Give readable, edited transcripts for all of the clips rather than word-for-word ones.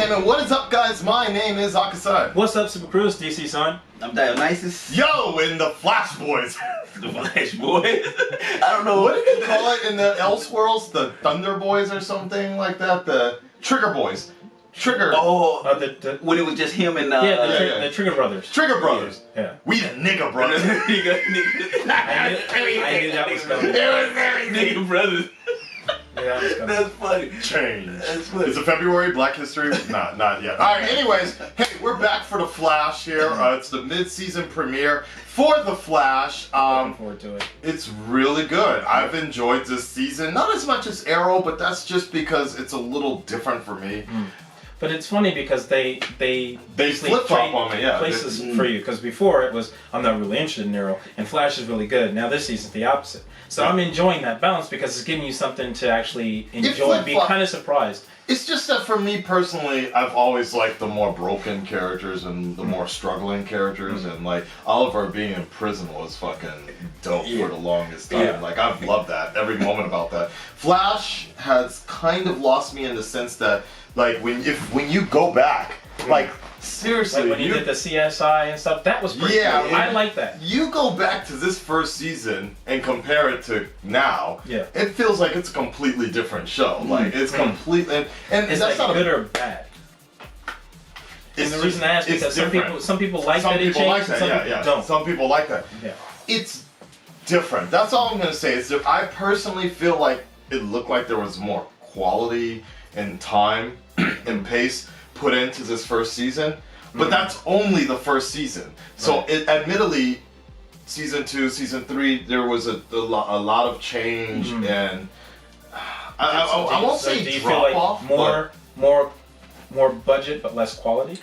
And what is up, guys? My name is Akasan. What's up, Super Cruise? DC son. I'm Dionysus. Yo, in the Flash Boys. The Flash Boys. I don't know. What did they call it in the Elseworlds? The Thunder Boys or something like that? The Trigger Boys. Trigger. Oh, when it was just him and the Trigger Brothers. Trigger Brothers. Yeah. We the nigga brothers. I knew that was coming. Nigga brothers. Yeah, that was coming. That's funny. Change. That's funny. Is it February? Black History? Not yet. All right. Anyways, hey, we're back for the Flash here. It's the mid-season premiere for the Flash. Looking forward to it. It's really good. I've enjoyed this season. Not as much as Arrow, but that's just because it's a little different for me. But it's funny because they flip flop on me, yeah. Places for you, because before it was I'm not really interested in Nero and Flash is really good. Now this season's the opposite. So I'm enjoying that balance because it's giving you something to actually enjoy and be kind of surprised. It's just that for me personally, I've always liked the more broken characters and the more struggling characters, and like Oliver being in prison was fucking dope for the longest time. Yeah. Like I've loved that every moment about that. Flash has kind of lost me in the sense that like when you go back, like seriously, Like when you did the CSI and stuff, that was pretty cool. I like that. You go back to this first season and compare it to now, it feels like it's a completely different show. Like it's completely and it's that's like not good or bad. And the reason I ask is because some people like that it changes, and some people don't. Some people like that. Yeah. It's different. That's all I'm gonna say. Is that I personally feel like it looked like there was more quality and time and pace put into this first season, but that's only the first season. So it admittedly, season 2, season 3, there was a lot of change, and I won't say drop off. More budget but less quality.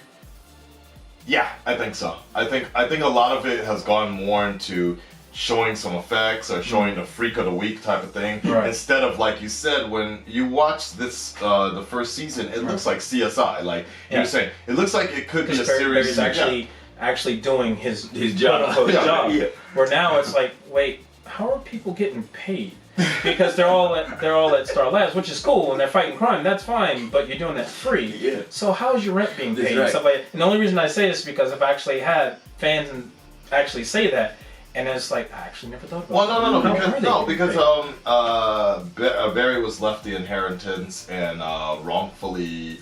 Yeah, I think so. I think a lot of it has gone more into showing some effects or showing the freak of the week type of thing, instead of, like you said, when you watch this the first season, it looks like CSI. Like you were saying, it looks like it could be a series. Barry's actually doing his job. job. Where now it's like, wait, how are people getting paid? Because they're all at Star Labs, which is cool, and they're fighting crime. That's fine, but you're doing that free. Yeah. So how's your rent being paid? And stuff like that. And the only reason I say this is because I've actually had fans actually say that. And it's like, I actually never thought about because Barry was left the inheritance and wrongfully.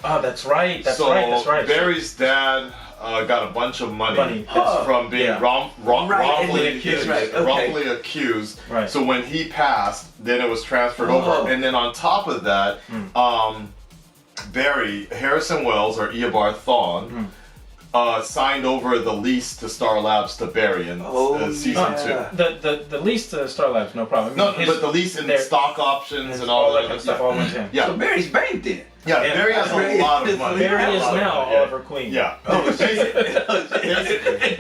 That's right. That's right. Barry's dad got a bunch of money from being wrongfully accused. Right. So when he passed, then it was transferred over, and then on top of that, Barry Harrison Wells or Eobard Thawne. Signed over the lease to Star Labs to Barry in season 2. The lease to Star Labs, no problem. But the lease and stock options and all that kind of stuff all went to him. Yeah. So Barry's banked in. Yeah, Barry has a lot of money. Barry is now Oliver Queen. Yeah.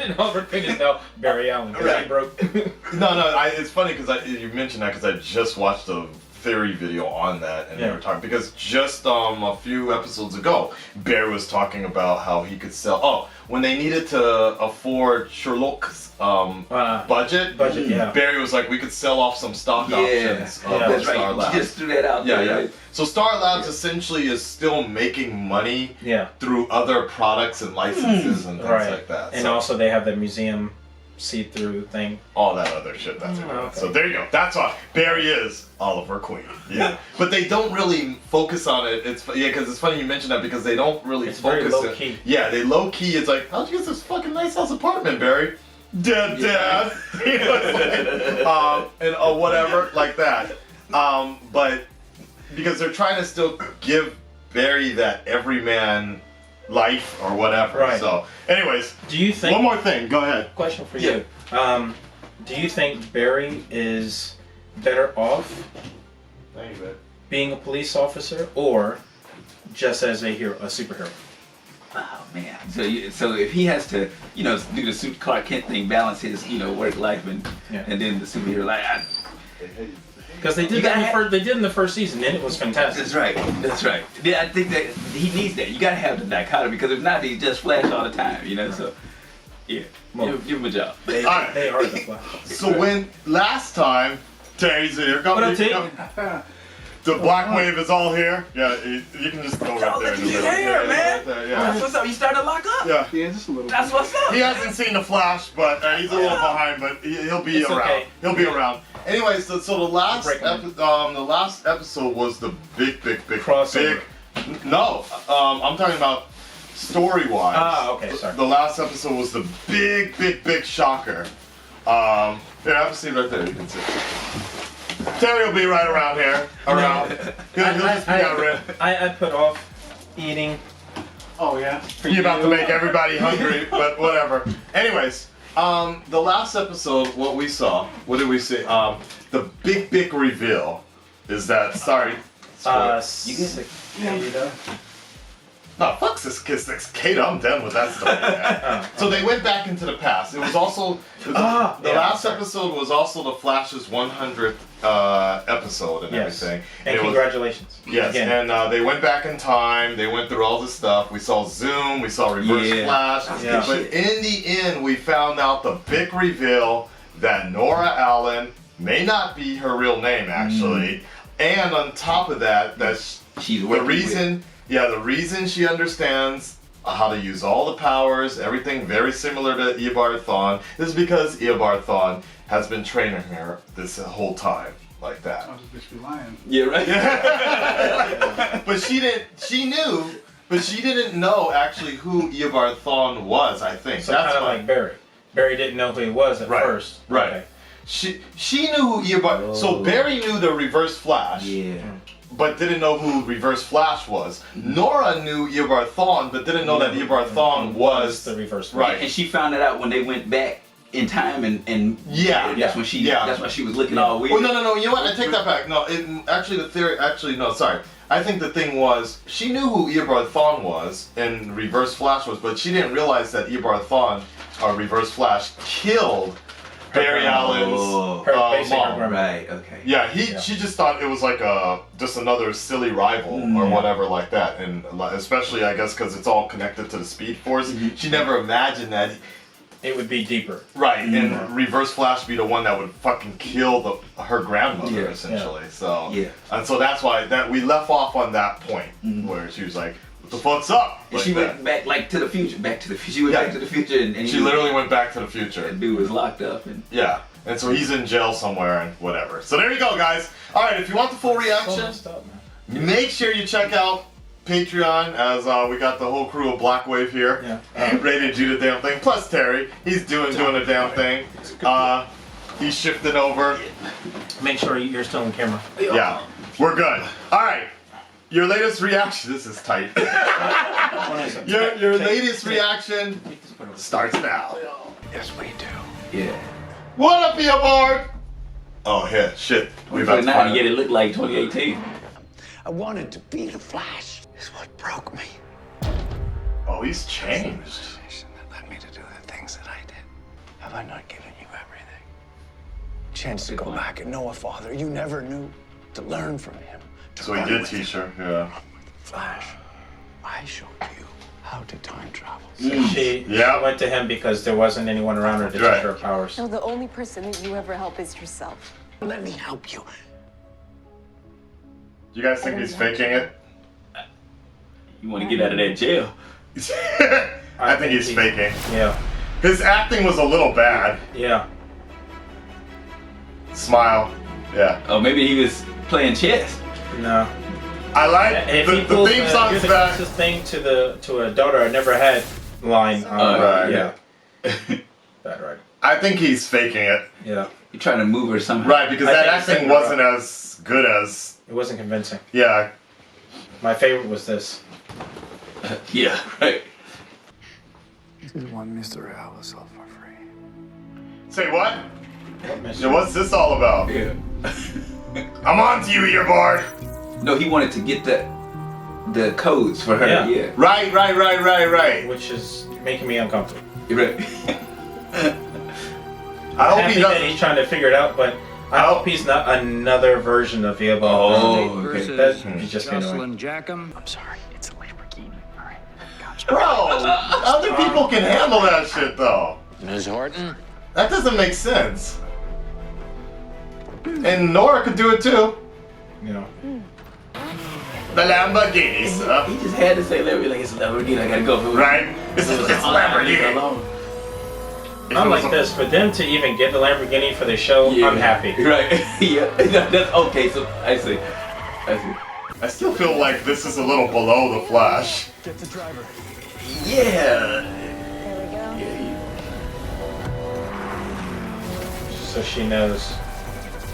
And Oliver Queen is now Barry Allen. Right. Broke. It's funny because you mentioned that because I just watched a theory video on that, and they were talking because just a few episodes ago, Barry was talking about how he could sell. When they needed to afford Sherlock's budget, Barry was like, we could sell off some stock options of Star Labs. Just threw that out there. Right? So Star Labs essentially is still making money through other products and licenses and things like that. And also they have the museum see-through thing. All that other shit that's in it. So there you go. That's why Barry is Oliver Queen. Yeah. But they don't really focus on it. It's because it's funny you mentioned that because they don't really focus. Very low key. Yeah, they low key. It's like, how'd you get this fucking nice house apartment, Barry? Dad. And whatever like that. But because they're trying to still give Barry that everyman life or whatever. Right. So, anyways, do you think? One more thing. Go ahead. Question for you. Do you think Barry is better off being a police officer or just as a superhero? Oh man. So if he has to, do the Clark Kent thing, balance his, work life and then the superhero life. Because they did in the first season, and it was fantastic. That's right. Yeah, I think that he needs that. You gotta have the dichotomy because if not, he's just Flash all the time. So yeah, give him a job. They are the Flash. So when last time, Terry's here. What up, Terry? The black wave is all here. Yeah, you can just go right there. In the middle. Hair, man. Right there, yeah. That's what's up. You starting to lock up? Yeah. Yeah, just a little. That's what's up. He hasn't seen the Flash, but he's a little behind. But he'll be It's around. okay. He'll be around. Anyway, so the last episode was the big Crossover. No, I'm talking about story-wise. Ah, okay, sorry. The last episode was the big shocker. Here, have a seat right there. You can sit. Terry will be right around here. Around. He'll just be out red. I put off eating. Oh yeah. You're about to make everybody hungry, but whatever. Anyways, the last episode, what did we see? The big reveal is that, sorry. You get it. No, fuck this Kata, I'm done with that story, man. So they went back into the past. It was also, the last episode was also the Flash's 100th episode and everything. And it congratulations. Yes, Again. and they went back in time, they went through all this stuff. We saw Zoom, we saw Reverse Flash. Yeah. But in the end, we found out the big reveal that Nora Allen may not be her real name, actually. And on top of that, She's the working reason she understands how to use all the powers, everything very similar to Eobard Thawne, is because Eobard Thawne has been training her this whole time, like that. Oh, this bitch be lying. Yeah, right. But she knew, but she didn't know actually who Eobard Thawne was, I think. So kind of like Barry. Barry didn't know who he was at first. Right. Okay. She knew who Eobard. So Barry knew the Reverse Flash. Yeah. But didn't know who Reverse Flash was. Nora knew Eobard Thawne, but didn't know that Eobard Thawne was the Reverse Flash. right. And she found it out when they went back in time and that's when that's why she was looking all weird. Well, no. You know what? I take that back. No, sorry. I think the thing was she knew who Eobard Thawne was and Reverse Flash was, but she didn't realize that Eobard Thawne, or Reverse Flash, killed Barry Allen's mom. Right. Okay. Yeah, she just thought it was like just another silly rival or whatever like that, and especially I guess because it's all connected to the Speed Force. She never imagined that it would be deeper. Right, and Reverse Flash be the one that would fucking kill her grandmother essentially. So and so that's why we left off on that point where she was like, "What the fuck's up?" And she went back to the future. She went back to the future, and she literally went back to the future. The dude was locked up, and and so he's in jail somewhere and whatever. So there you go, guys. All right, if you want the full reaction, make sure you check out Patreon, as we got the whole crew of Black Wave here, ready to do the damn thing. Plus Terry, he's doing the damn thing. He's shifting over. Make sure you're still on camera. Yeah, we're good. All right, your latest reaction. This is tight. Your latest reaction starts now. Yes, we do. yeah. What up, Eobard? Oh shit. We about to get it look like 2018. I wanted to be the Flash. Is what broke me. Oh, he's changed. That led me to do the things that I did. Have I not given you everything? Chance to go back and know a father you never knew, to learn from him. So he did teach her, yeah. Flash, I showed you how to time travel. She went to him because there wasn't anyone around her to teach her powers. No, the only person that you ever help is yourself. Let me help you. You guys think he's faking it? You want to get out of that jail? I think he's faking. Yeah. His acting was a little bad. Yeah. Smile. Yeah. Oh, maybe he was playing chess. No. I like If the he pulls theme song's you're the back. closest thing to a daughter I never had line. Right. Yeah. Bad right. I think he's faking it. Yeah. You're trying to move her somehow. Right, because I that think he's acting faking it. wasn't as good as. It wasn't convincing. Yeah. My favorite was this. Yeah, right. This is one mystery I will solve for free. Say what? What Yeah, what's this all about? Yeah. I'm on to you, Eobard. No, he wanted to get the codes for her. Yeah. Right. Which is making me uncomfortable. Right. I hope Happy he that doesn't. he's trying to figure it out, but I hope he's not another version of Eobard. Oh, okay. That'd just be annoying. Jackham. I'm sorry, it's a Lamborghini. All right. Gotcha. Bro, other people can handle that shit though. Ms. Horton? That doesn't make sense. And Nora could do it too. You know. The Lamborghini, sir. He just had to say Lamborghini. Like, it's a Lamborghini. I gotta go. Right? It's Lamborghini. Alone. I'm like this. For them to even get the Lamborghini for the show, I'm happy. Right. Yeah. That's okay. So I see. I still feel like this is a little below the Flash. Get the driver. Yeah. There we go. So she knows.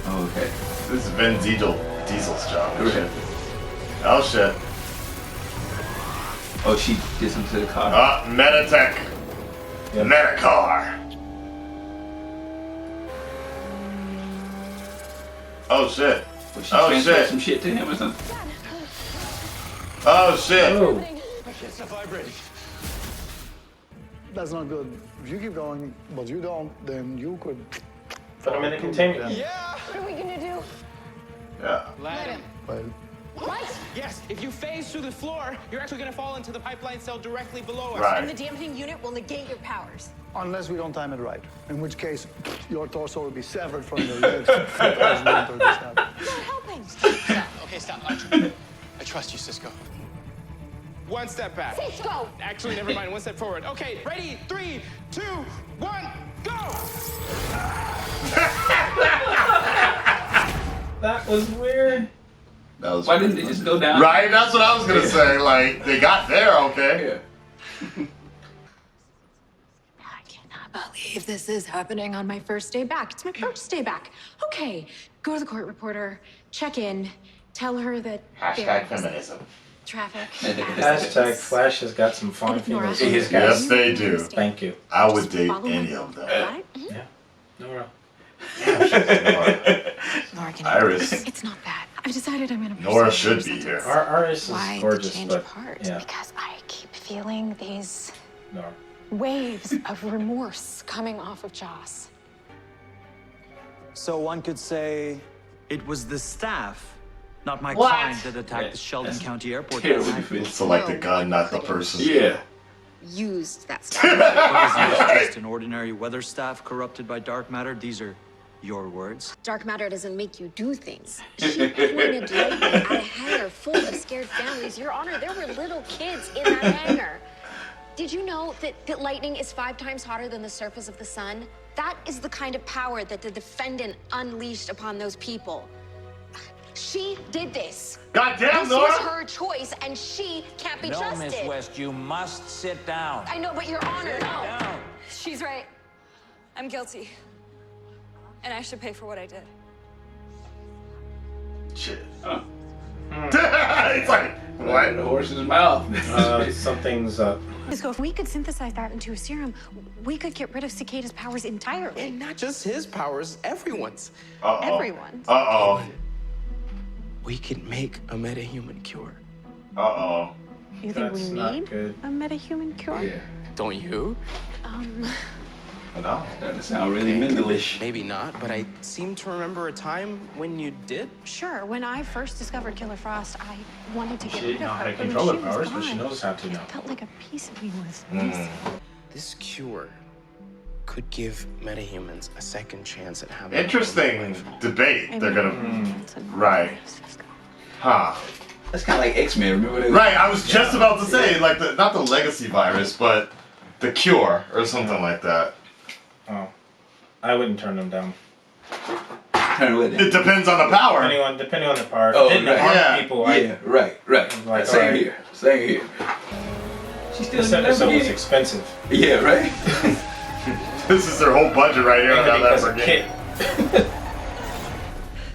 Okay. This is Vin Diesel's job. Okay. Oh shit. Oh, she did something to the car. Meditech. Yep. Medicar. Oh shit. Was she Oh transferred shit. some shit to him or something? Oh shit. Oh. It's a vibrating. That's not good. If you keep going, but you don't, then you could. Put him in a containment. What are we gonna do? Yeah. Let him. Well, What? Yes, if you phase through the floor, you're actually gonna fall into the pipeline cell directly below us. Right. And the dampening unit will negate your powers. unless we don't time it right. In which case, your torso will be severed from your legs. As you enter this house. Not helping. Stop. Okay, stop. I trust you, Cisco. One step back. Cisco! Actually, never mind. One step forward. Okay, ready? 3, 2, 1, go! That was weird. That was Why didn't they just go down? right. That's what I was gonna say. Like they got there, okay. Yeah. I cannot believe this is happening on my first day back. It's my first day back. Okay, go to the court reporter, check in, tell her that Hashtag feminism. traffic. Hashtag Flash has got some fine Nora. females in his Yes, cast. they do. Thank you. I would date Follow any my- of them. Got it? Yeah. Nora. Nora, can Iris. It's not bad. I've decided I'm gonna. Nora pursue should your be here. sentence. Our artist Why is the gorgeous, change but of heart? yeah. Because I keep feeling these Nora. waves of remorse coming off of Joss. So one could say it was the staff, not my What? client, that attacked the Sheldon That's County Airport. terrible that night. defense. So like the gun, not the person. Yeah. Used that stuff. It was just an ordinary weather staff corrupted by dark matter. These are your words. Dark matter doesn't make you do things. She pointed lightning at a hangar full of scared families. Your Honor, there were little kids in that hangar. Did you know that lightning is 5 times hotter than the surface of the sun? That is the kind of power that the defendant unleashed upon those people. She did this. Goddamn, This was Nora! her choice, and she can't be No, trusted. Miss West, you must sit down. I know, but Your Honor, no. Down. She's right. I'm guilty. And I should pay for what I did. Shit. It's like Right in the horse's mouth. Something's up. So if we could synthesize that into a serum, we could get rid of Cicada's powers entirely. And not just his powers, everyone's. Everyone. Uh-oh. We could make a metahuman cure. Uh-oh. You think That's we not need good. a metahuman cure? Yeah. Don't you? No. That sound really Mendelish. Maybe not, but I seem to remember a time when you did. Sure. When I first discovered Killer Frost, I wanted to get She rid didn't of know her. how to but when control her she was powers, but she gone, knows how to it now. felt like a piece of me was missing. This cure could give metahumans a second chance at having Interesting debate. I They're mean, gonna. it's a- Right. Huh. That's kind of like X-Men. Remember that? Right. I was just about to say like not the legacy virus, but the cure or something like that. Oh. I wouldn't turn them down. Turn with It it. depends on the power. Depending on the power. If Oh, it didn't right. harm Yeah. people, Yeah, right. Like, Same alright. here. Same here. She's still This in the episode was Lamborghini. expensive. Yeah, right. This is their whole budget right here on Mainly that because of Lamborghini. Kit.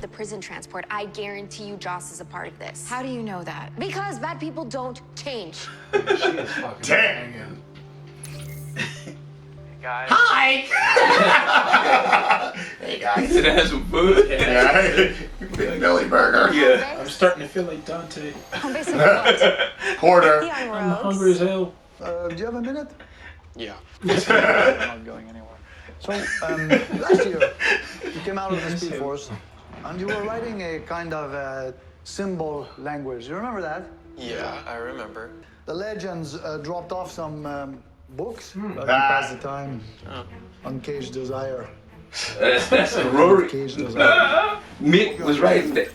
The prison transport, I guarantee you Joss is a part of this. How do you know that? Because bad people don't change. Damn. Guys. Hey guys. Sit down some food. Yeah. Big Billy Burger. Yeah. I'm starting to feel like Dante. Basically, what? Porter. The I'm Rogues. hungry as hell. Do you have a minute? Yeah. I'm not going anywhere. So, last year, you came out of the Speed Force, and you were writing a kind of symbol language. You remember that? Yeah, I remember. The legends dropped off some books to pass the time. Uncaged Desire. That's Rory. Uncaged Desire. Mick was writing that.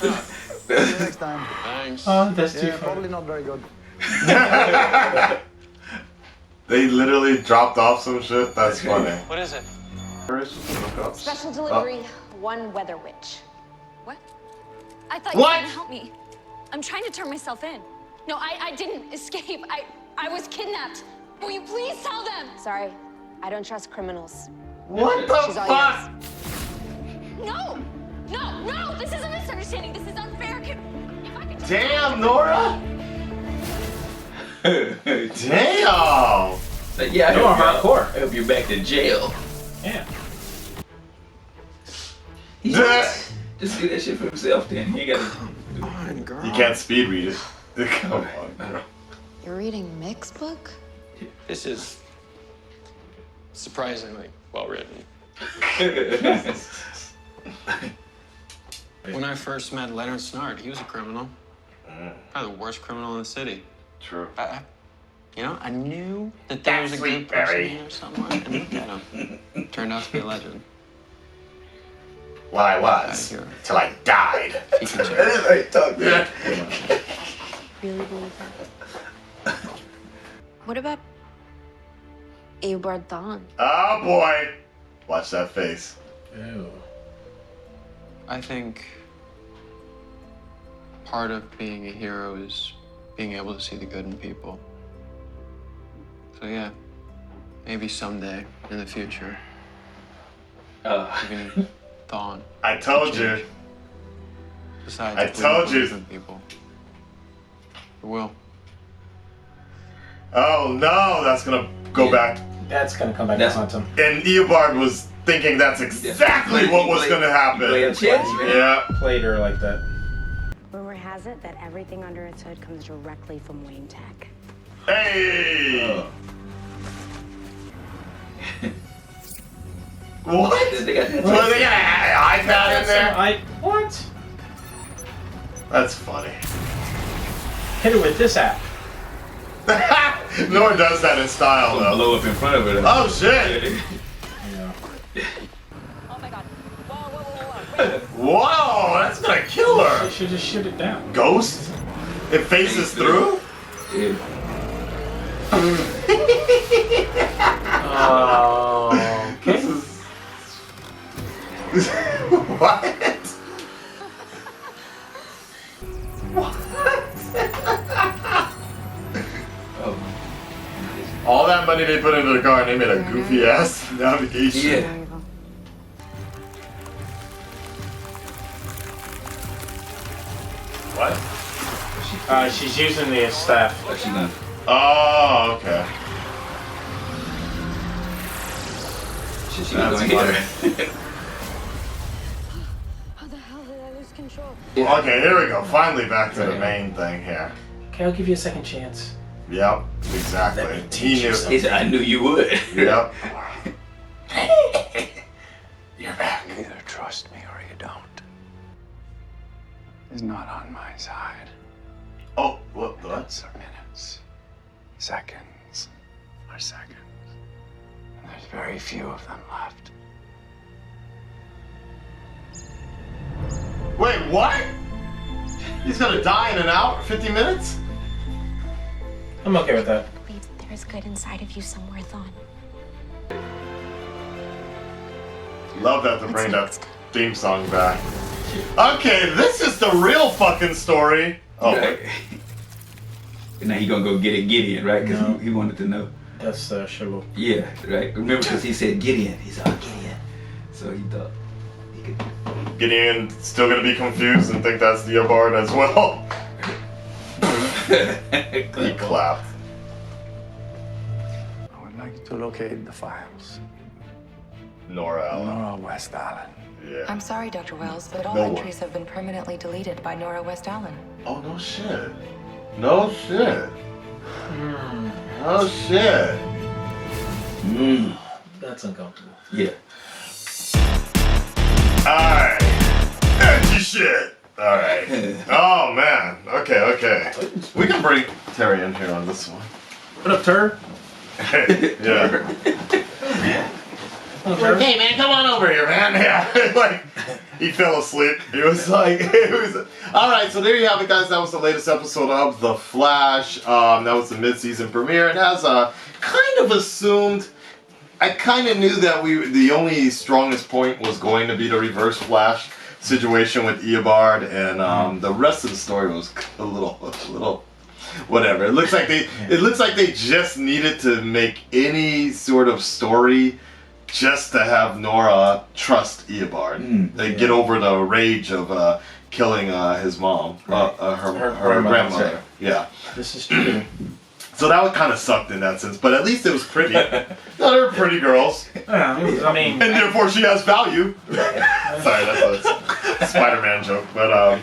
See you next time. Thanks. Oh, that's too Yeah, funny. probably not very good. They literally dropped off some shit. That's funny. What is it? Special delivery, one weather witch. What? I thought What? you were gonna help me. I'm trying to turn myself in. No, I didn't escape. I was kidnapped. Will you please tell them? Sorry, I don't trust criminals. What the She's all fuck? No! No, no! This is a misunderstanding. This is unfair. If I could just... Damn, Nora. Damn. Like, yeah, I You're help you hardcore. out. I help you back to jail. Yeah. He just do that shit for himself then. He ain't gotta Come on, girl. You can't speed read it. Come on, girl. You're reading Mick's book? This is surprisingly well written. When I first met Leonard Snart, he was a criminal. Probably the worst criminal in the city. True. I knew that there was a good person here somewhere, and look at him. Turned out to be a legend. Well, I was. Till I died. He can check. Yeah. Really believe that? What about Eobard Thawne? Oh boy. Watch that face. Ew. I think part of being a hero is being able to see the good in people. So yeah, maybe someday in the future, even Thawne. I told you. Besides, I if we told believe you. in people. We will. Oh no, that's gonna go back. That's gonna come back to haunt him. And Eobard was thinking that's exactly what was gonna happen. Yeah. Played her like that. Rumor has it that everything under its hood comes directly from Wayne Tech. Hey! What? They got Well, they got an iPad in there? What? That's funny. Hit her with this app. Nora does that in style, though. Blow up in front of her. Oh, shit! Oh my god. Whoa, whoa, whoa, whoa. Whoa, that's gonna kill her! You should just shoot it down. Ghost? It faces through? Yeah. Oh, okay. What? All that money they put into the car and they made a goofy ass navigation. Yeah. What? She's using the staff. What's she done? Oh, okay. She That's gonna hit her. How the hell did I lose control? Okay, here we go. Finally back to the main thing here. Okay, I'll give you a second chance. Yep, exactly. He knew. He said, I knew you would. Yep. You're back. You either trust me or you don't. He's not on my side. Oh, what? Minutes are minutes. Seconds are seconds. And there's very few of them left. Wait, what? He's gonna die in an hour, 50 minutes? I'm okay with that. Believe there is good inside of you somewhere, Thawne. Love that to bring that theme song back. Okay, this is the real fucking story. Oh, Right. And now he gonna go get it, Gideon, right? Because No. he wanted to know. That's Shiloh. Yeah, right. Remember, because he said Gideon. He said, oh, Gideon. So he thought he could. Gideon still gonna be confused and think that's Eobard as well. He clapped. I would like to locate the files. Nora Allen. Nora West Allen. Yeah. I'm sorry, Dr. Wells, but all No one. entries have been permanently deleted by Nora West Allen. Oh, no shit. No shit. Oh shit. That's uncomfortable. Yeah. Alright. Edgy shit. Alright. Oh man. Okay, okay. We can bring Terry in here on this one. What up, Tur? Yeah. Like, hey man, come on over here, man. Yeah, like he fell asleep. He was like, all right. So there you have it, guys. That was the latest episode of The Flash. That was the mid-season premiere. And as kind of assumed, I kind of knew that the only strongest point was going to be the Reverse Flash situation with Eobard, and the rest of the story was a little. Whatever. It looks like they just needed to make any sort of story just to have Nora trust Eobard. They get over the rage of killing his mom, her grandmother. Yeah. This is true. So that would kind of sucked in that sense, but at least it was pretty. No, they were pretty girls. Yeah, I mean, and therefore she has value. Sorry, that's a Spider-Man joke, but no.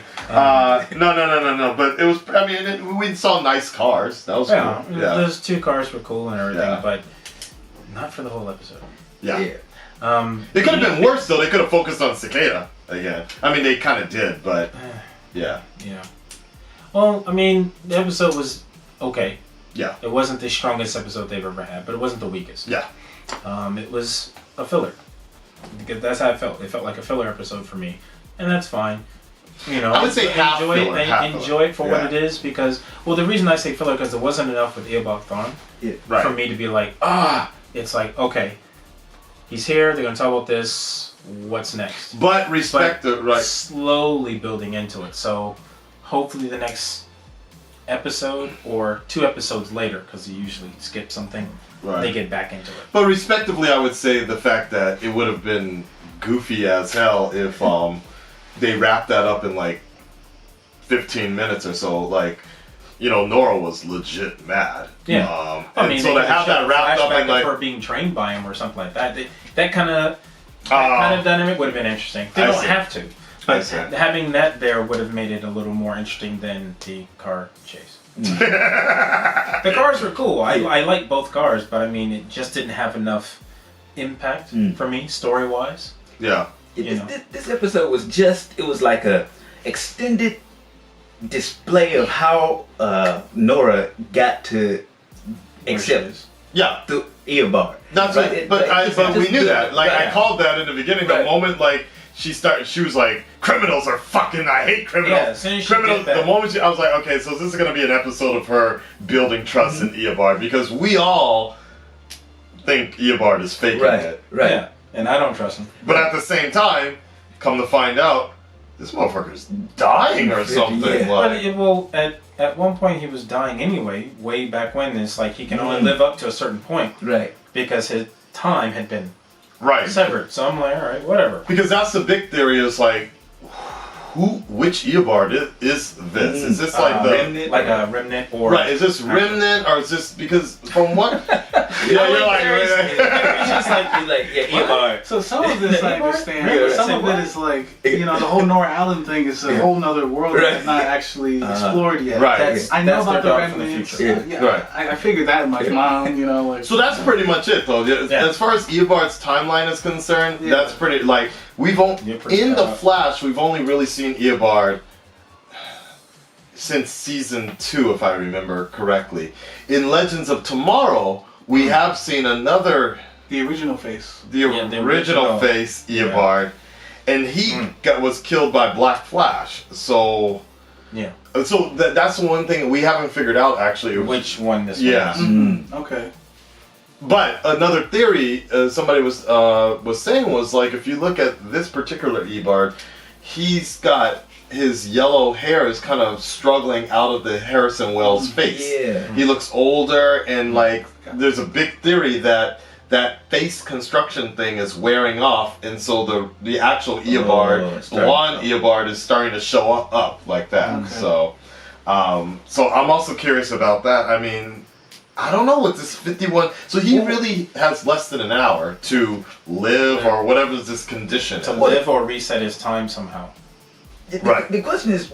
But it was. I mean, we saw nice cars. That was cool. Yeah, those 2 cars were cool and everything, but not for the whole episode. Yeah. It could have been worse though. They could have focused on Cicada again. I mean, they kind of did, but yeah. Yeah. Well, I mean, the episode was okay. Yeah. It wasn't the strongest episode they've ever had, but it wasn't the weakest. Yeah. It was a filler. Because that's how it felt. It felt like a filler episode for me, and that's fine. You know, I would say enjoy it for what it is, because the reason I say filler because there wasn't enough with Eobard Thawne for me to be like, it's like, okay, he's here. They're gonna talk about this. What's next? But slowly building into it. So hopefully the next episode or 2 episodes later, because you usually skip something, they get back into it. But respectively, I would say the fact that it would have been goofy as hell if they wrapped that up in like 15 minutes or so. Like, you know, Nora was legit mad. Yeah. I mean, so to have that wrapped up in like her being trained by him or something like that, that kind of dynamic would have been interesting. They don't have to. But having that there would have made it a little more interesting than the car chase. The cars were cool. I like both cars, but I mean, it just didn't have enough impact for me, story-wise. Yeah. This episode was it was like a extended display of how Nora got to accept the Eobard. That's right. But we knew that. Like, I called that in the beginning. The moment, like, she was like, criminals are fucking, I hate criminals. Yeah, as soon as criminals. The moment I was like, okay, so this is going to be an episode of her building trust in Eobard, because we all think Eobard is faking it. Right. Yeah, and I don't trust him. But at the same time, come to find out, this motherfucker's dying or something. But at one point he was dying anyway, way back when. It's like he can only live up to a certain point. Right. Because his time had been severed. So I'm like, all right, whatever. Because that's the big theory, is like, which Eobard is this? Is this like remnant, like a remnant, or is this remnant, or is this, because from what? You're like Eobard. So some of this I understand, but some of it is like, you know, the whole Nora Allen thing is a whole nother world that's not actually explored yet. I know about the remnants. I figured that much, Mom. You know, like. So that's pretty much it, though. As far as Eobard's timeline is concerned, that's pretty like. In The Flash, we've only really seen Eobard since season 2, if I remember correctly. In Legends of Tomorrow, we have seen another... The original face. The original face, Eobard. And he was killed by Black Flash. So... Yeah. So that's the one thing we haven't figured out, actually. Which one this was. Okay. But another theory somebody was saying was, like, if you look at this particular Eobard, he's got his yellow hair is kind of struggling out of the Harrison Wells face. Yeah. He looks older, and like there's a big theory that that face construction thing is wearing off, and so the actual Eobard, blonde Eobard, is starting to show up like that. Okay. So I'm also curious about that. I mean, I don't know what this 51... So he really has less than an hour to live, or whatever this condition is. To live or reset his time somehow. The question is,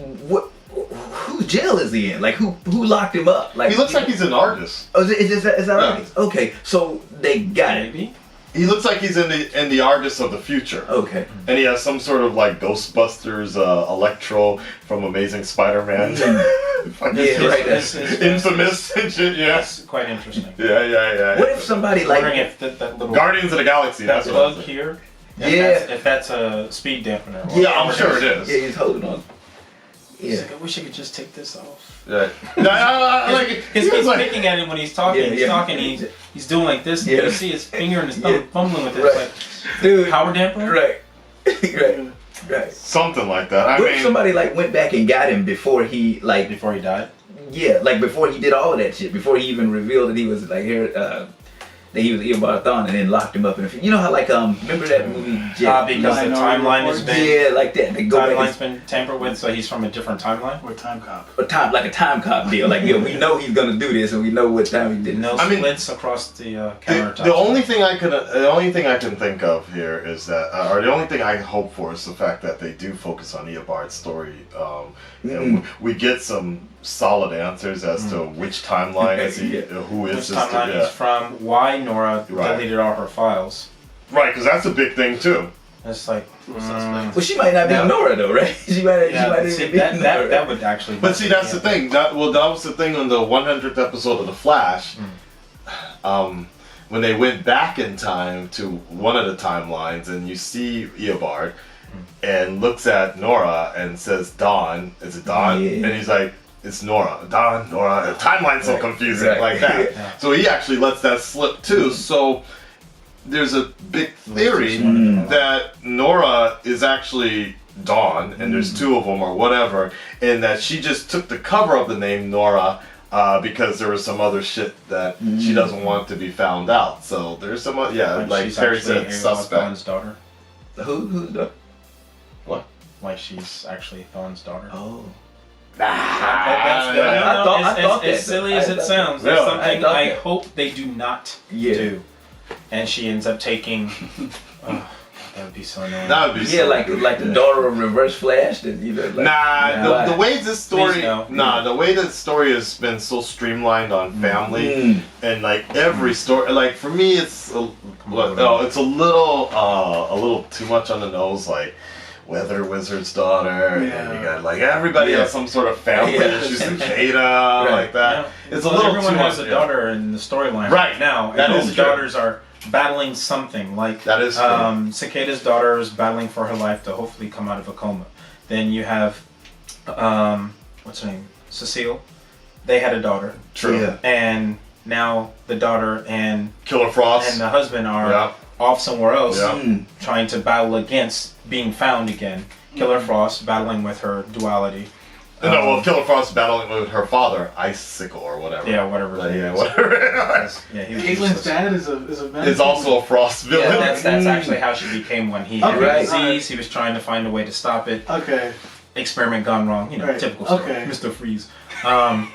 whose jail is he in? Like, who locked him up? Like, he looks like he's an artist. Oh, is that right? Okay, so they got it. He looks like he's in the Argus of the future. Okay. And he has some sort of like Ghostbusters Electro from Amazing Spider-Man. Infamous and shit. Yeah. That's quite interesting. Yeah. What if somebody I'm like wondering if that little Guardians of the Galaxy? that That's bug what here. Yeah. If that's a speed dampener. Yeah, I'm sure it is. Yeah, he's holding on. He's Yeah. like, I wish I could just take this off. Yeah. Like, He's picking at it when he's talking. Yeah, he's yeah. talking. He's doing like this. Yeah. You see his finger and his thumb Yeah. fumbling with it. Right. It's like, Dude. power dampener. Right. Right. Something like that. I What mean, if somebody like went back and got him before he like Before he died. yeah, like before he did all of that shit, before he even revealed that he was like here that he was Eobard-Thawne and then locked him up in a you know how like remember that movie Because the timeline has been like that. They go back timeline's been tampered with, so he's from a different timeline. Or time cop. or time like a time cop deal. Like we know he's gonna do this and we know what time he did. No splits across the countertop. the only thing I can think of here is that, or the only thing I hope for is the fact that they do focus on Eobard's story, and we get some solid answers as to which timeline is he, who is Which this? timeline he's from? Why Nora deleted all her files? Right, because that's a big thing too. It's like, well, she might not be Nora though, right? She might see, be that, Nora. that would actually. But see, that's the thing. That was the thing on the 100th episode of The Flash. When they went back in time to one of the timelines, and you see Eobard, and looks at Nora and says, "Dawn, is it Dawn?" Yeah. And he's like, "It's Nora, Dawn, Nora." The timeline's so confusing like that. Yeah. So he actually lets that slip too. So there's a big theory that Nora is actually Dawn, and there's two of them or whatever, and that she just took the cover of the name Nora because there was some other shit that she doesn't want to be found out. So there's some, like she's Terry actually said, suspect. Thawne's daughter. Who's the What? Like she's actually Thawne's daughter. Oh. I thought as silly as it sounds, that's Really? something I hope they do not do. And she ends up taking. That would be so annoying. That would be so like the daughter of Reverse Flash. That you know, like, the way this story, no. the way this story has been so streamlined on family and like every story, like for me, it's a little too much on the nose, like Weather Wizard's daughter, and then you got like everybody has some sort of family issues, Cicada, like that. It's a little everyone too has much. a daughter in the storyline Right now, that and is those true. daughters are battling something. Like that is true. Cicada's daughter is battling for her life to hopefully come out of a coma. Then you have what's her name, Cecile. They had a daughter. True. Yeah. And now the daughter and Killer Frost and the husband are off somewhere else, trying to battle against being found again. Killer Frost battling with her duality. Killer Frost battling with her father, Icicle or whatever. Yeah, whatever. Whatever. Caitlin's dad is a villain. Is also a Frost villain. Yeah, that's actually how she became one. He had a disease. He was trying to find a way to stop it. Okay. Experiment gone wrong. Typical story. Okay. Mr. Freeze.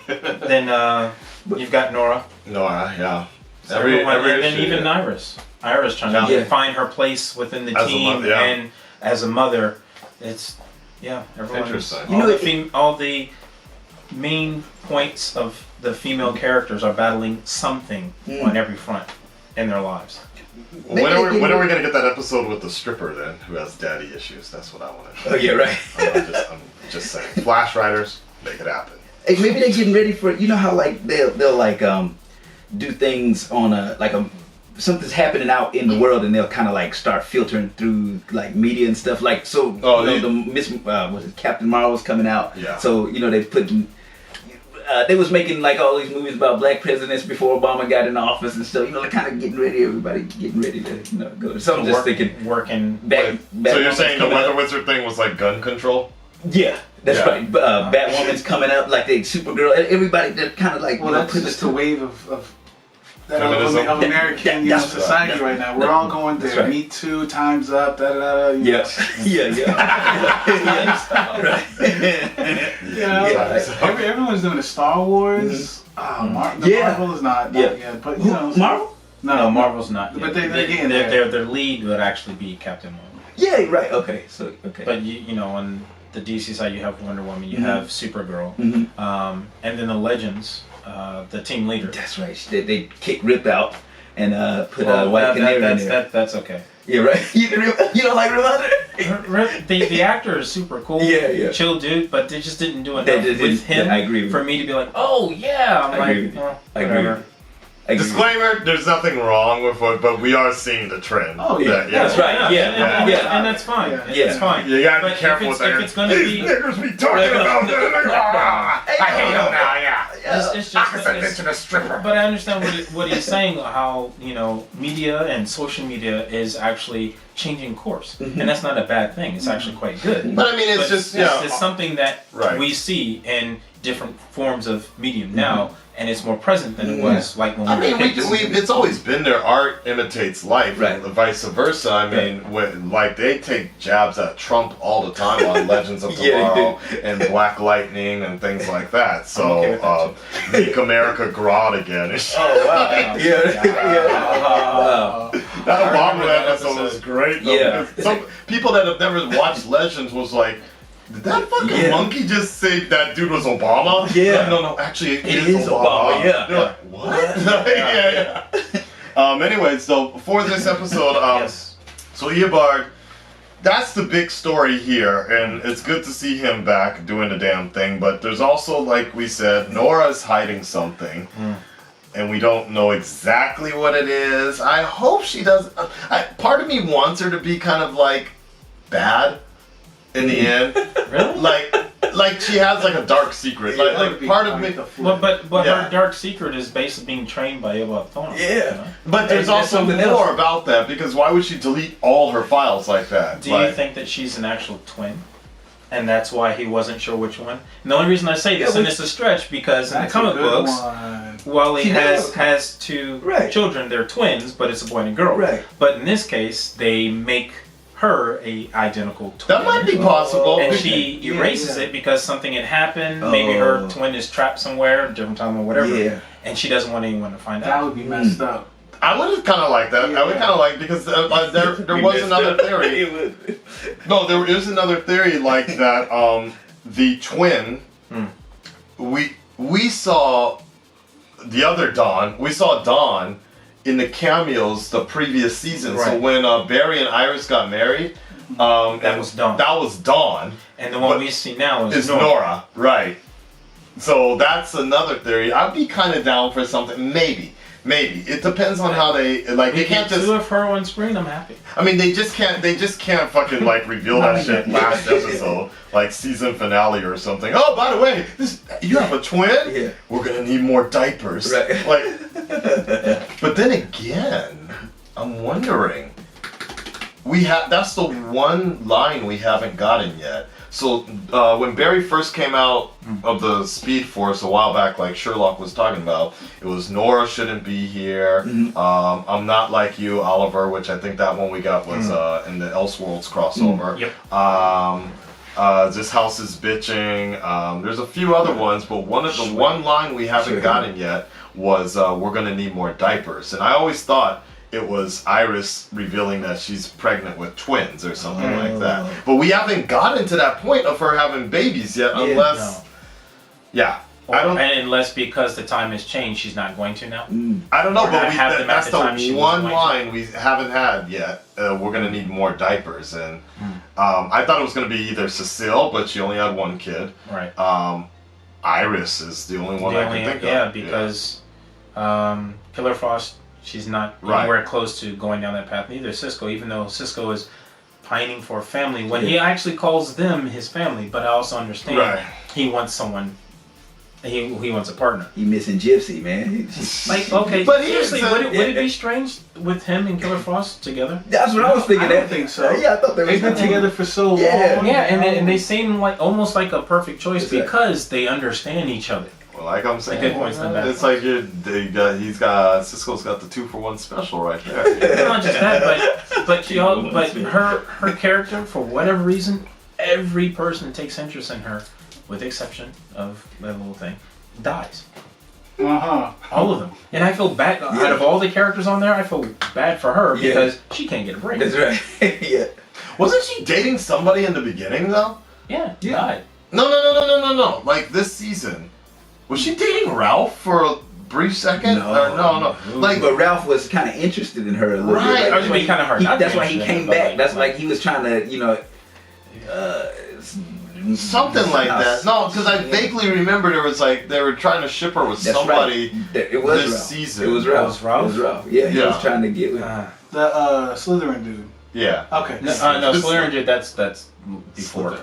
Then you've got Nora. Nora, yeah. So and then even Iris. Iris trying to find her place within the As a team mother, yeah. and as a mother. It's everyone. Interesting. All the main points of the female characters are battling something on every front in their lives. When are we gonna get that episode with the stripper then, who has daddy issues? That's what I want to know. Oh yeah, right. I'm just saying. Flash writers, make it happen. Hey, maybe they're getting ready for how like they'll like do things on something's happening out in the world and they'll kind of like start filtering through like media and stuff like so. The Captain Marvel's coming out. Yeah. So they putting. They was making like all these movies about black presidents before Obama got in office and stuff. They're kind of getting ready. Everybody getting ready to go. So I'm just thinking working. So you're saying the Weather Wizard thing was like gun control? Yeah, that's right. Batwoman's coming up, like the Supergirl. Everybody, they're kind of like. Well, that's just a wave of American society right now. We're all going there. Right. Me Too, Time's Up, Yeah. Everyone's doing a Star Wars. Marvel is not yet, but Marvel. No, Marvel's not. But their lead would actually be Captain Marvel. Yeah, right. Okay, But on the DC side, you have Wonder Woman, you have Supergirl, and then the Legends, the team leader. That's right. They kicked Rip out. and put a white canary in there. That's okay. Yeah, right. You don't like Rolando? The actor is super cool. Yeah. Chill dude, but they just didn't do enough with him. I agree with for me to be like, oh yeah. I agree with you. I agree with you. Disclaimer: there's nothing wrong with it, but we are seeing the trend. Oh yeah, that's right. Yeah, and that's fine. It's fine. You gotta be careful with that. If it's gonna be niggers be talking about that. I hate them now. Yeah. It's just a stripper. But I understand what he's saying. How media and social media is actually changing course, and that's not a bad thing. It's actually quite good. But I mean, it's just it's something that we see in different forms of medium now. And it's more present than it was like when we were kids. It's always been there. Art imitates life, and vice versa. I mean, like they take jabs at Trump all the time on Legends of Tomorrow and Black Lightning and things like that. So, Make America Grow Again. Oh wow! Wow. That Obama episode was great. Though, because some people that have never watched Legends was like, did that fucking monkey just say that dude was Obama? Yeah. No, actually it is Obama. Yeah. They're like, what? Anyway, so for this episode, so Eobard, that's the big story here, and it's good to see him back doing the damn thing, but there's also, like we said, Nora's hiding something. And we don't know exactly what it is. I hope she does. Part of me wants her to be kind of like bad in the end. Really? Like she has like a dark secret. Like part of me. But her dark secret is basically being trained by Eobard Thawne. Yeah. But there's also more about that, because why would she delete all her files like that? Do you think that she's an actual twin? And that's why he wasn't sure which one. And the only reason I say this, and it's a stretch, because in the comic books, Wally has two children. They're twins, but it's a boy and a girl. Right. But in this case, they make her a identical twin. That might be possible. And she erases it because something had happened. Maybe her twin is trapped somewhere, different time or whatever. Yeah. And she doesn't want anyone to find out. That would be messed up. I would kind of like that. I would kind of like, because there was another theory. No, there is another theory like that. The twin, we saw the other Dawn. We saw Dawn in the cameos the previous season. So when Barry and Iris got married, that was Dawn. That was Dawn. And the one we see now is Nora. Right. So that's another theory. I'd be kind of down for something. Maybe. It depends on how they They can't just. Two of her on screen. I'm happy. I mean, they just can't fucking reveal that shit last episode, like season finale or something. Oh, by the way, you have a twin. Yeah. We're gonna need more diapers. Right. But then again, I'm wondering. That's the one line we haven't gotten yet. So when Barry first came out of the Speed Force a while back, like Sherlock was talking about, it was Nora shouldn't be here. I'm not like you, Oliver, which I think that one we got was in the Elseworlds crossover. This house is bitching. There's a few other ones, but one line we haven't gotten yet was we're gonna need more diapers. And I always thought it was Iris revealing that she's pregnant with twins or something like that. But we haven't gotten to that point of her having babies yet, unless... Unless because the time has changed, she's not going to now. I don't know, but that's the one line we haven't had yet. We're going to need more diapers. And I thought it was going to be either Cecile, but she only had one kid. Right. Iris is the only one I can think of. Yeah, because Killer Frost... She's not anywhere close to going down that path. Neither is Cisco, even though Cisco is pining for family when he actually calls them his family. But I also understand he wants someone. He wants a partner. He missing Gypsy, man. But seriously, would it be strange with him and Killer Frost together? That's what I was thinking. I don't think so. Yeah, I thought they've been together for so long. Yeah, and they seem like almost like a perfect choice because they understand each other. Well, like I'm saying, good points and bad it's like Cisco's got the 2-for-1 special right there. Not just that, but her character, for whatever reason, every person that takes interest in her, with the exception of that little thing, dies. All of them. And I feel bad. Out of all the characters on there, I feel bad for her because she can't get a break. That's right. Yeah. Wasn't she dating somebody in the beginning though? Yeah, he died. No. Like this season. Was she dating Ralph for brief second. No. Like, but Ralph was kind of interested in her a little right. bit. Like, be kind of hard. That's why he came back. That's like he was trying to, you know. Something like that. No, because I vaguely remember there was like they were trying to ship her with somebody it was this Ralph. season. It was Ralph. It was Ralph. Yeah, he was trying to get with the Slytherin dude. Yeah. Okay. No, Slytherin dude. That's before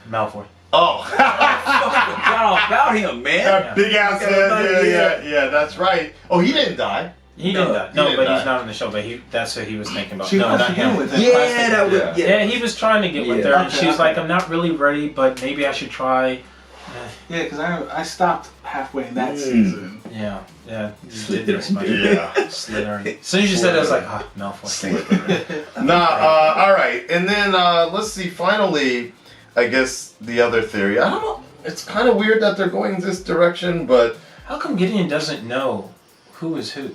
Malfoy. Oh. Forgot all about him, man. That big ass head. Yeah. That's right. Oh, he didn't die. He didn't die. No, but he's not in the show. But that's what he was thinking about. She No, not him. Yeah, he was trying to get with her, and she's like, "I'm not really ready, but maybe I should try." Yeah, because I stopped halfway in that season. Yeah. Slytherin. Slytherin. As soon as you said it, I was like, Malfoy. All right, and then let's see. Finally, I guess the other theory. I don't know. It's kind of weird that they're going this direction, but how come Gideon doesn't know who is who?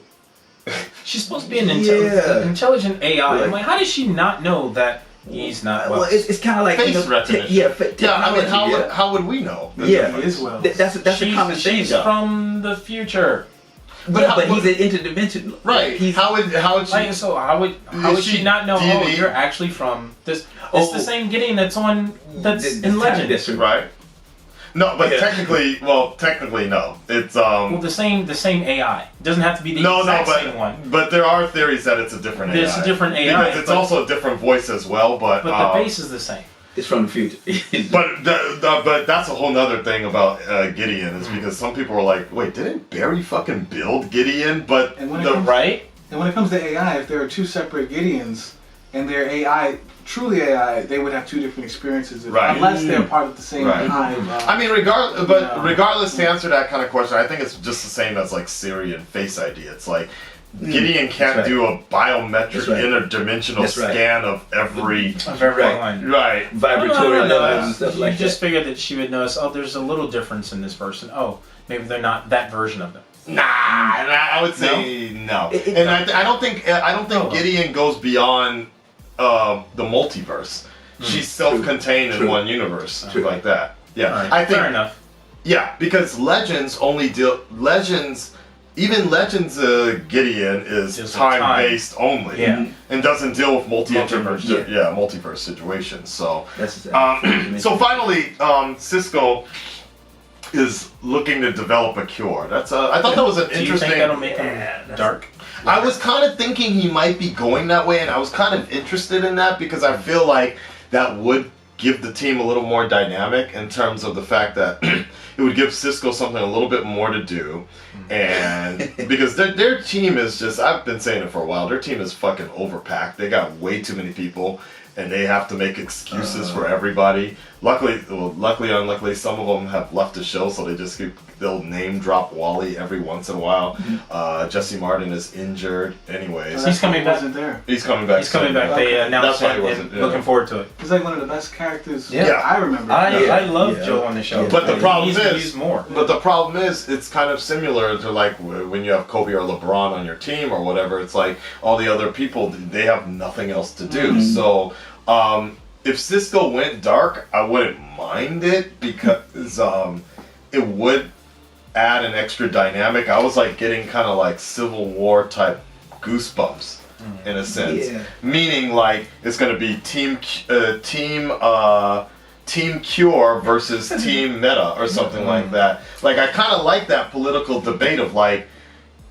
She's supposed to be an intelligent AI. I'm like, how does she not know that he's not well? Well, it's kind of like face recognition. I mean, how would we know? Yeah, he is well. That's a common thing. She's from the future. But he's an interdimensional. Right. How would she? Like, so how would she not know? Oh, you're actually from this. It's the same Gideon that's in Legends, right? No, but technically, no. It's well, the same AI. It doesn't have to be the exact same one. But there are theories that it's a different AI. There's a different AI. Because it's also a different voice as well. But the base is the same. It's from the future. but that's a whole nother thing about Gideon is because some people are like, wait, didn't Barry fucking build Gideon? But And when it comes to AI, if there are two separate Gideons and they're AI. Truly AI, they would have two different experiences unless they're part of the same hive. I mean, regardless to answer that kind of question, I think it's just the same as like Siri and Face ID. It's like Gideon can't do a biometric interdimensional scan of every line. Right. Vibratory levels and stuff like that. You just figured that she would notice, oh, there's a little difference in this person. Oh, maybe they're not that version of them. Nah, I would say no. And I don't think Gideon goes beyond the multiverse. She's self-contained in one universe, like that. Yeah, right. I think. Fair enough. Yeah, because Legends only even Legends Gideon is time-based only, and doesn't deal with multiverse situations. So, so finally, Cisco is looking to develop a cure. I thought that was an interesting. Do you think that'll make him dark? I was kind of thinking he might be going that way, and I was kind of interested in that because I feel like that would give the team a little more dynamic in terms of the fact that it would give Cisco something a little bit more to do. And because their team is just, I've been saying it for a while, their team is fucking overpacked. They got way too many people, and they have to make excuses for everybody. Luckily, unluckily, some of them have left the show, so they'll name drop Wally every once in a while. Jesse Martin is injured, anyways. He's coming back. He's coming back. He's coming back. They announced it. Looking forward to it. He's like one of the best characters Yeah. I remember. I love Joe on the show. But the problem is more. But the problem is, it's kind of similar to like when you have Kobe or LeBron on your team or whatever. It's like all the other people, they have nothing else to do. So if Cisco went dark, I wouldn't mind it because it would add an extra dynamic. I was like getting kind of like Civil War type goosebumps in a sense, meaning like it's going to be team Cure versus Team Meta or something like that. Like I kind of like that political debate of like,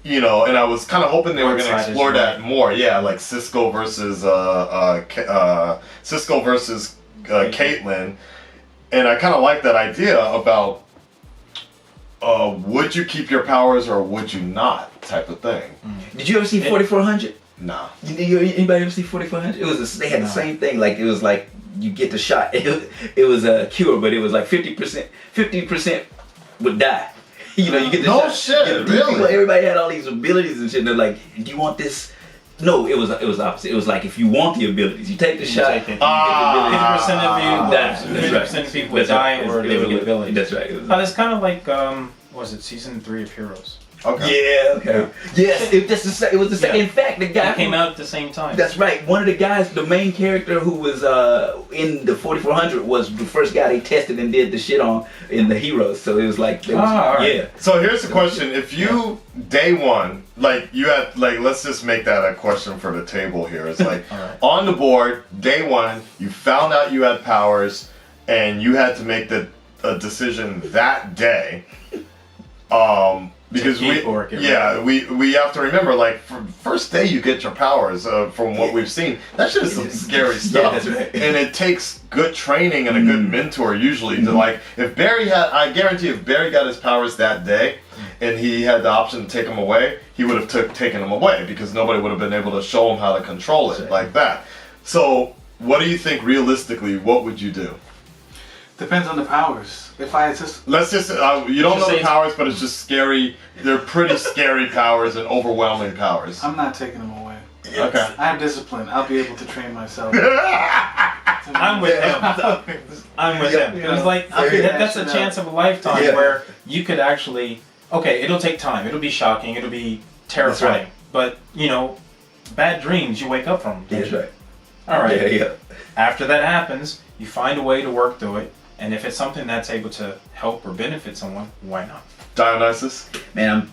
you know, and I was kind of hoping they were going to explore that more. Yeah, like Cisco versus Caitlyn, and I kind of like that idea about would you keep your powers or would you not type of thing. Did you ever see 4400? No. Anybody ever see 4400? It was they had the same thing. Like it was like you get the shot. It was a cure, but it was like 50% would die. You know, you get the shot. No shit, you know, really? Everybody had all these abilities and shit. And they're like, do you want this? No, it was opposite. It was like if you want the abilities, you take the shot. 50% of you die. 50% of people would die, or they would get abilities. That's right. But it's kind of like was it season 3 of Heroes? Okay. Yeah. Okay. Yes. It was the same. In fact, the guy came out at the same time. That's right. One of the guys, the main character who was in the 4400, was the first guy they tested and did the shit on in the Heroes. So it was like, yeah. So here's the question: if you day one, like you had, like let's just make that a question for the table here. It's like on the board, day one, you found out you had powers, and you had to make a decision that day. Because we have to remember, like, for first day you get your powers, from what we've seen, that shit is some scary stuff. Yeah, that's right. And it takes good training and a good mentor usually to, like, I guarantee if Barry got his powers that day and he had the option to take them away, he would have taken them away because nobody would have been able to show him how to control it like that. So what do you think realistically, what would you do? Depends on the powers. If I just you don't know the powers, but it's just scary. They're pretty scary powers and overwhelming powers. I'm not taking them away. Okay. I have discipline. I'll be able to train myself. I'm with him. I'm with him. It was like that's a chance of a lifetime where you could actually. Okay, it'll take time. It'll be shocking. It'll be terrifying. But bad dreams you wake up from. That's right. All right. Yeah. After that happens, you find a way to work through it. And if it's something that's able to help or benefit someone, why not? Dionysus? Man, I'm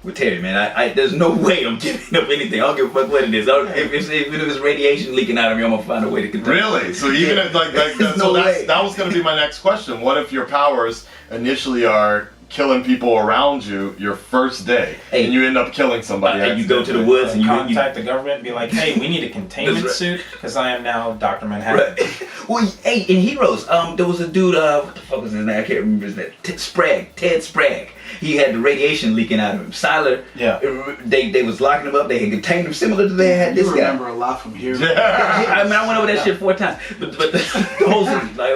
with Terry, man. There's no way I'm giving up anything. I don't give a fuck what it is. If it's radiation leaking out of me, I'm gonna find a way to control it. Really? So even if that was gonna be my next question. What if your powers initially are killing people around you your first day, and you end up killing somebody? And you go to the woods and you contact the government and be like, "Hey, we need a containment suit because I am now Dr. Manhattan." Right. Well, hey, in Heroes, there was a dude. What the fuck was his name? I can't remember his name. Ted Sprague. He had the radiation leaking out of him. Siler. Yeah. They was locking him up. They had contained him similar to they had this guy. You remember a lot from here. I mean, I went over that shit 4 times, but the whole season, like,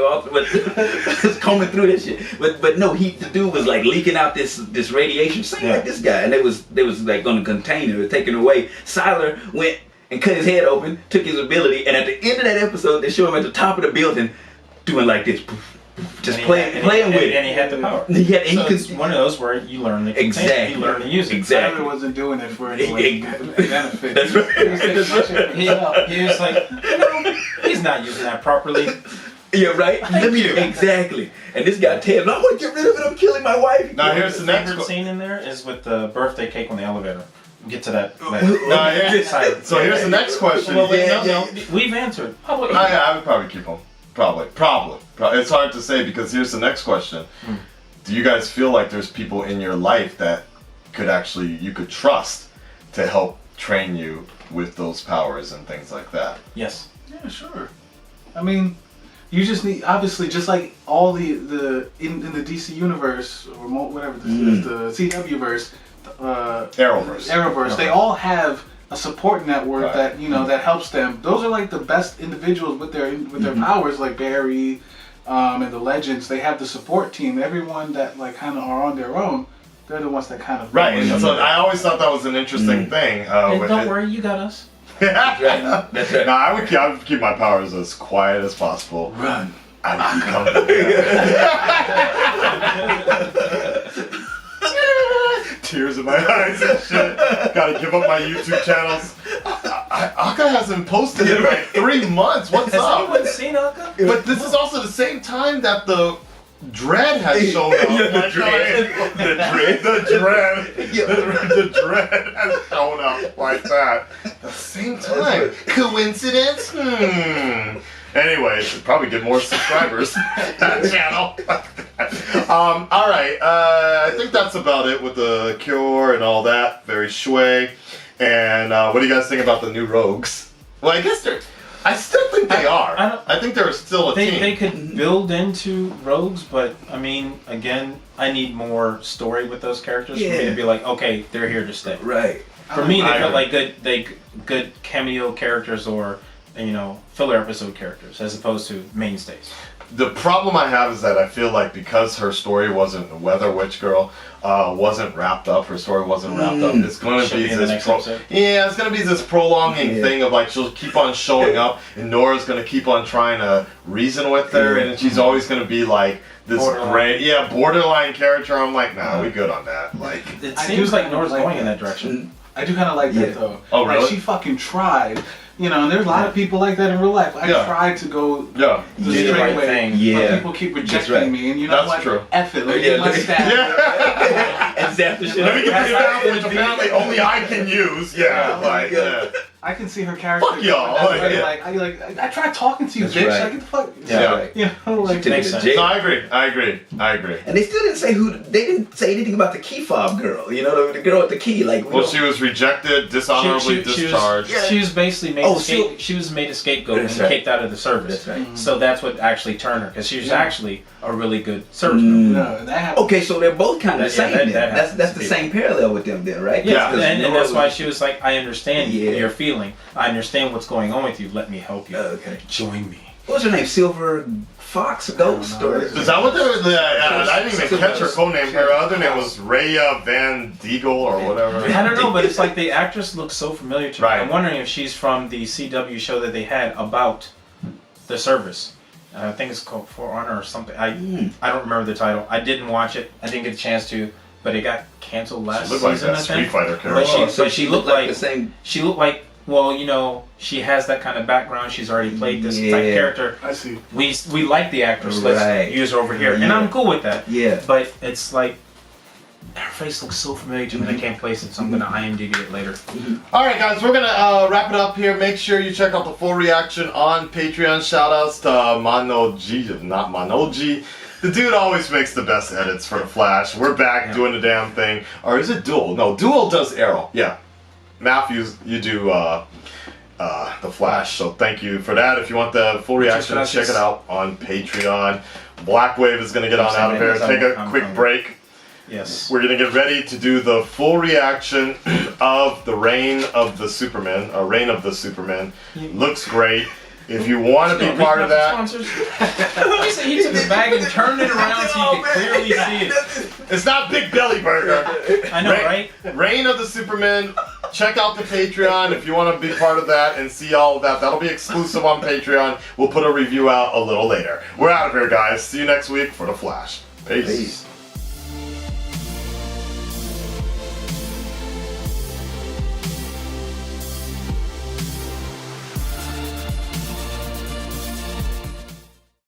just combing through that shit. But no, the dude was like leaking out this radiation, same like this guy, and they was like going to contain him, taking away. Siler went and cut his head open, took his ability, and at the end of that episode, they show him at the top of the building doing like this. Just playing with it. And he had the power. It's one of those where you learn to contain it, you learn to use it. Exactly. Tyler wasn't doing it for any benefit. That's right. He was like, he's not using that properly. Yeah, right? Exactly. And this guy, Ted, I want to get rid of it. I'm killing my wife. Now, here's the next scene in there is with the birthday cake on the elevator. We'll get to that. So here's the next question. We've answered. I would probably keep them. Probably. It's hard to say because here's the next question. Do you guys feel like there's people in your life that you could trust to help train you with those powers and things like that? Yes. Yeah, sure. I mean, you just need, obviously, just like all in the DC universe or whatever this is, the CW verse, Arrowverse, they all have a support network that that helps them. Those are like the best individuals with their powers, like Barry, and the Legends. They have the support team. Everyone that like kind of are on their own, they're the ones that kind of And so I always thought that was an interesting thing. Don't worry, you got us. That's right. No, I would keep my powers as quiet as possible. Run. I'm coming. Tears in my eyes and shit. Gotta give up my YouTube channels. Aka hasn't posted in like 3 months. What's up? Has anyone seen Aka? But this is also the same time that the Dread has shown up. The Dread has shown up like that. At the same time. Coincidence? Anyway, should probably get more subscribers to that channel. Alright, I think that's about it with the Cure and all that. Very shui. And what do you guys think about the new Rogues? Well, I guess I still think they are. I think they're still a team. They could build into Rogues, but I mean, again, I need more story with those characters for me to be like, okay, they're here to stay. Right. For me, they felt like good cameo characters or filler episode characters as opposed to mainstays. The problem I have is that I feel like because her story wasn't the Weather Witch Girl wasn't wrapped up, her story wasn't wrapped up. It's going to be this it's going to be this prolonging thing of like she'll keep on showing up, and Nora's going to keep on trying to reason with her, and she's always going to be like this borderline character. I'm like, nah, we good on that. Like, it seems like Nora's going in that direction. I do kind of like that though. Oh, really? Like, she fucking tried. And there's a lot of people like that in real life. I tried to go the straight way, but people keep rejecting me, and that's true. F it, let me get my staff. And zap the shit. Let me get the staff, which apparently only I can use. I can see her character. Fuck y'all. I tried talking to you, bitch. Like, get the fuck. Makes sense. No, I agree. And they still didn't say they didn't say anything about the key fob girl. The girl with the key. She was rejected, dishonorably discharged. She was basically made she was made a scapegoat and kicked out of the service. That's right. So that's what actually turned her, because she was actually a really good service member. Okay, so they're both kind of the same. That's the same parallel with them then, right? Yeah, and that's why she was like, I understand your feeling. I understand what's going on with you. Let me help you. Okay. Join me. What was her name? Silver Fox Ghost? Is that what they were? I didn't even catch her codename. Her other name was Rhea Van Deagle or whatever. I don't know, but it's like the actress looks so familiar to me. I'm wondering if she's from the CW show that they had about the service. I think it's called For Honor or something. I don't remember the title. I didn't watch it. I didn't get a chance to, but it got canceled last season. She looked like that Street Fighter character. But she looked like the same. She looked like, well, she has that kind of background. She's already played this type of character. I see. We like the actress. Let's use her over here, and I'm cool with that. Yeah. But it's like her face looks so familiar to me. I can't place it, so I'm gonna IMDb it later. All right, guys, we're gonna wrap it up here. Make sure you check out the full reaction on Patreon. Shout outs to not Manoji. The dude always makes the best edits for the Flash. We're back doing the damn thing. Or is it Duel? No, Duel does Arrow. Yeah. Matthews, you do the Flash. So thank you for that. If you want the full reaction, check it out on Patreon. Blackwave is gonna get on out of here. Take a quick break. Yes. We're gonna get ready to do the full reaction of the Reign of the Superman. Reign of the Superman. Looks great. If you want to be part of that, he took his bag and turned it around so you can clearly see it. It's not Big Belly Burger. I know, right? Reign of the Superman. Check out the Patreon if you want to be part of that and see all of that. That'll be exclusive on Patreon. We'll put a review out a little later. We're out of here, guys. See you next week for The Flash. Peace.